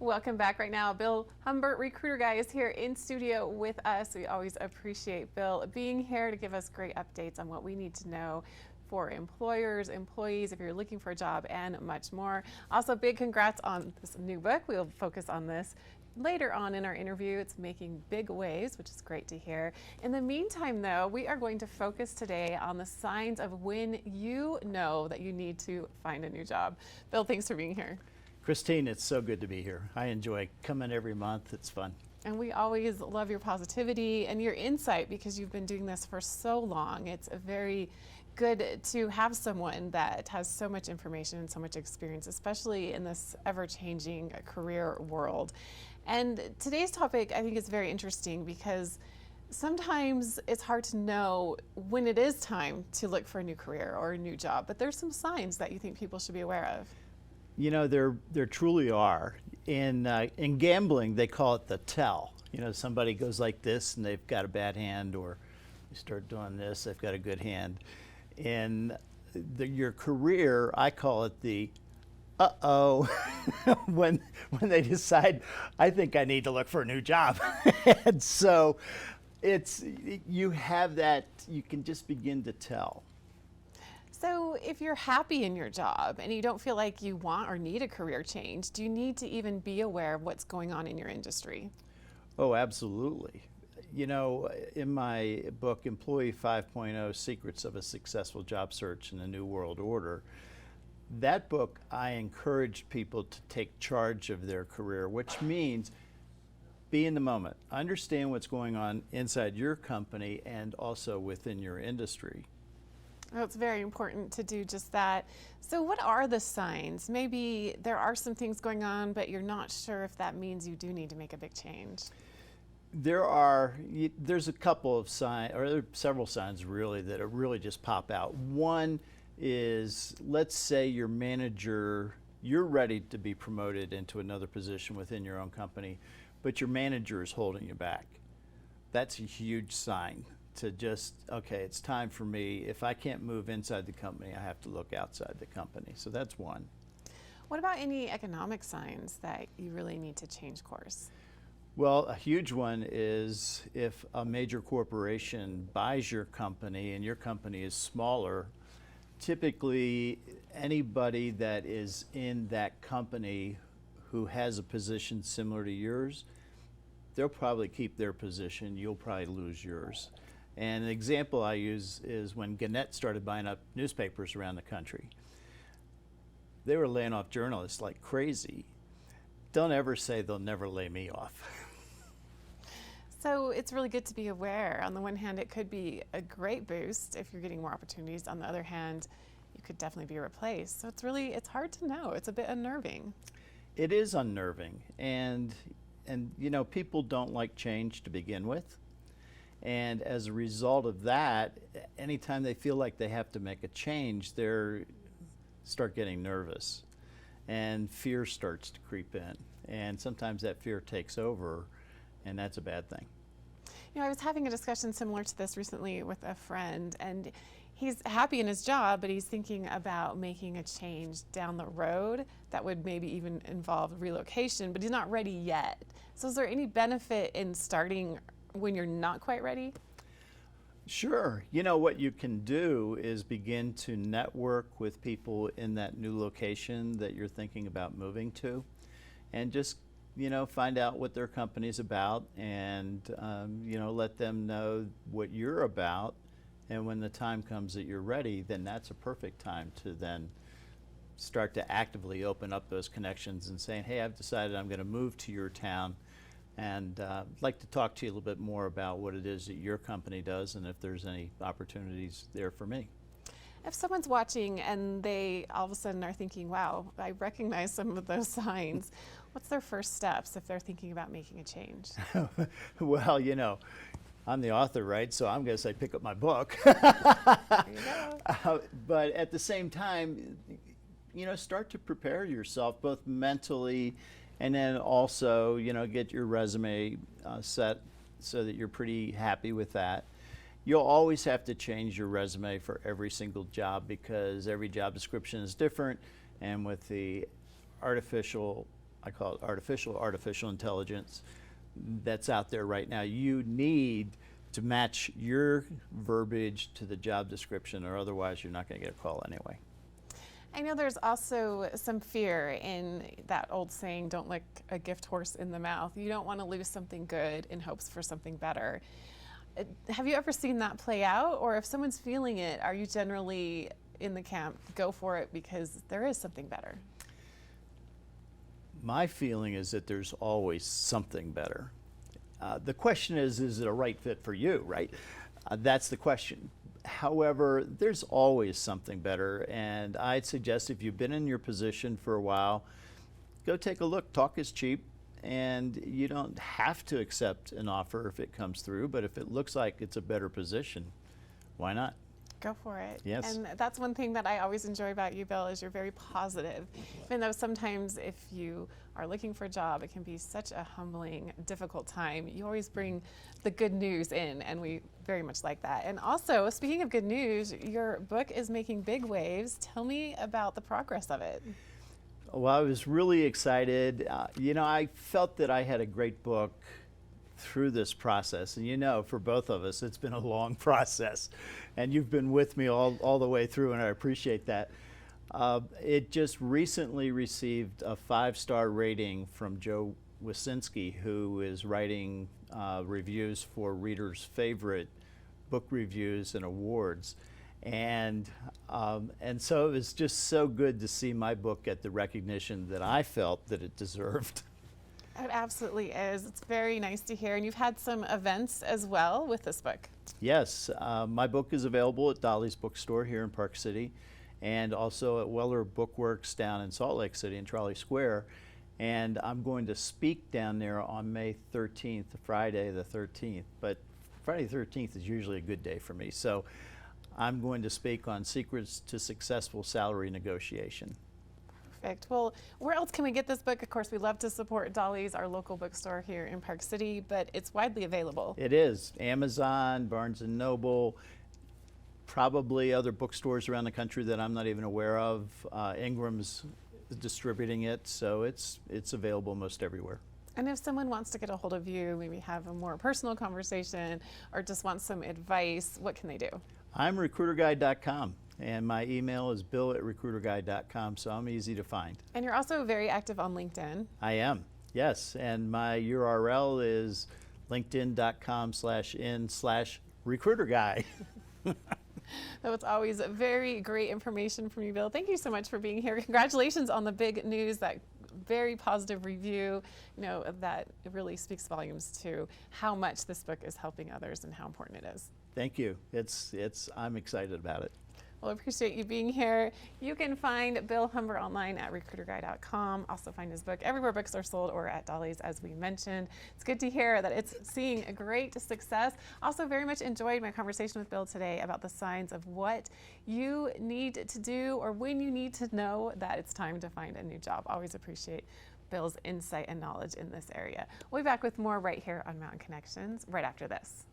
Welcome back. Right now, Bill Humbert, Recruiter Guy, is here in studio with us. We always appreciate Bill being here to give us great updates on what we need to know for employers, employees, if you're looking for a job, and much more. Also, big congrats on this new book. We'll focus on this later on in our interview. It's making big waves, which is great to hear. In the meantime, though, we are going to focus today on the signs of when you know that you need to find a new job. Bill, thanks for being here. Christine, it's so good to be here. I enjoy coming every month. It's fun. And we always love your positivity and your insight because you've been doing this for so long. It's a very good to have someone that has so much information and so much experience, especially in this ever-changing career world. And today's topic, I think, is very interesting because sometimes it's hard to know when it is time to look for a new career or a new job, but there's some signs that you think people should be aware of. You know, there truly are. In gambling, they call it the tell. You know, somebody goes like this and they've got a bad hand, or you start doing this, they've got a good hand. In your career, I call it the uh-oh, when they decide, I think I need to look for a new job. And so you have that, you can just begin to tell. So if you're happy in your job and you don't feel like you want or need a career change, do you need to even be aware of what's going on in your industry? Oh, absolutely. You know, in my book, Employee 5.0, Secrets of a Successful Job Search in the New World Order, that book, I encourage people to take charge of their career, which means be in the moment. Understand what's going on inside your company and also within your industry. Well, it's very important to do just that. So what are the signs? Maybe there are some things going on, but you're not sure if that means you do need to make a big change. There's a couple of signs, or there are several signs really, that really just pop out. One is, let's say your manager, you're ready to be promoted into another position within your own company, but your manager is holding you back. That's a huge sign to just, okay, it's time for me. If I can't move inside the company, I have to look outside the company. So that's one. What about any economic signs that you really need to change course? Well, a huge one is if a major corporation buys your company and your company is smaller, typically anybody that is in that company who has a position similar to yours, they'll probably keep their position, you'll probably lose yours. And an example I use is when Gannett started buying up newspapers around the country. They were laying off journalists like crazy. Don't ever say they'll never lay me off. So it's really good to be aware. On the one hand, it could be a great boost if you're getting more opportunities. On the other hand, you could definitely be replaced. So it's hard to know. It's a bit unnerving. It is unnerving. And you know, people don't like change to begin with. And as a result of that, anytime they feel like they have to make a change, they start getting nervous. And fear starts to creep in. And sometimes that fear takes over, and that's a bad thing. You know, I was having a discussion similar to this recently with a friend, and he's happy in his job, but he's thinking about making a change down the road that would maybe even involve relocation, but he's not ready yet. So is there any benefit in starting when you're not quite ready? Sure. You know, what you can do is begin to network with people in that new location that you're thinking about moving to, and just, you know, find out what their company's about, and you know, let them know what you're about. And when the time comes that you're ready, then that's a perfect time to then start to actively open up those connections and saying, hey, I've decided I'm going to move to your town, and I'd like to talk to you a little bit more about what it is that your company does and if there's any opportunities there for me. If someone's watching and they all of a sudden are thinking, wow, I recognize some of those signs, what's their first steps if they're thinking about making a change? Well, you know, I'm the author, right? So I'm going to say pick up my book. There you go. But at the same time, you know, start to prepare yourself both mentally, and then also, you know, get your resume set so that you're pretty happy with that. You'll always have to change your resume for every single job because every job description is different, and with the artificial I call it artificial intelligence that's out there right now. You need to match your verbiage to the job description, or otherwise you're not going to get a call anyway. I know there's also some fear in that old saying, don't lick a gift horse in the mouth. You don't want to lose something good in hopes for something better. Have you ever seen that play out? Or if someone's feeling it, are you generally in the camp, go for it because there is something better? My feeling is that there's always something better. The question is it a right fit for you, right? That's the question. However, there's always something better, and I'd suggest if you've been in your position for a while, go take a look. Talk is cheap, and you don't have to accept an offer if it comes through, but if it looks like it's a better position, why not? Go for it. Yes. And that's one thing that I always enjoy about you, Bill, is you're very positive. Even though sometimes if you are looking for a job, it can be such a humbling, difficult time. You always bring the good news in, and we very much like that. And also, speaking of good news, your book is making big waves. Tell me about the progress of it. Well, I was really excited. I felt that I had a great book through this process. And for both of us, it's been a long process. And you've been with me all the way through, and I appreciate that. It just recently received a 5-star rating from Joe Wasinski, who is writing reviews for readers' favorite book reviews and awards. And so it was just so good to see my book get the recognition that I felt that it deserved. It absolutely is. It's very nice to hear. And you've had some events as well with this book. Yes, my book is available at Dolly's Bookstore here in Park City, and also at Weller Bookworks down in Salt Lake City in Trolley Square. And I'm going to speak down there on May 13th, Friday the 13th. But Friday the 13th is usually a good day for me. So I'm going to speak on secrets to successful salary negotiation. Perfect. Well, where else can we get this book? Of course, we love to support Dolly's, our local bookstore here in Park City, but it's widely available. It is. Amazon, Barnes & Noble, probably other bookstores around the country that I'm not even aware of. Ingram's distributing it, so it's available most everywhere. And if someone wants to get a hold of you, maybe have a more personal conversation or just want some advice, what can they do? I'm recruiterguide.com, and my email is bill@recruiterguide.com, so I'm easy to find. And you're also very active on LinkedIn. I am, yes, and my URL is linkedin.com/in/recruiterguy. That was always very great information from you, Bill. Thank you so much for being here. Congratulations on the big news, that very positive review. That really speaks volumes to how much this book is helping others and how important it is. Thank you. I'm excited about it. Well, I appreciate you being here. You can find Bill Humber online at recruiterguy.com. Also find his book everywhere books are sold or at Dolly's, as we mentioned. It's good to hear that it's seeing a great success. Also very much enjoyed my conversation with Bill today about the signs of what you need to do or when you need to know that it's time to find a new job. Always appreciate Bill's insight and knowledge in this area. We'll be back with more right here on Mountain Connections right after this.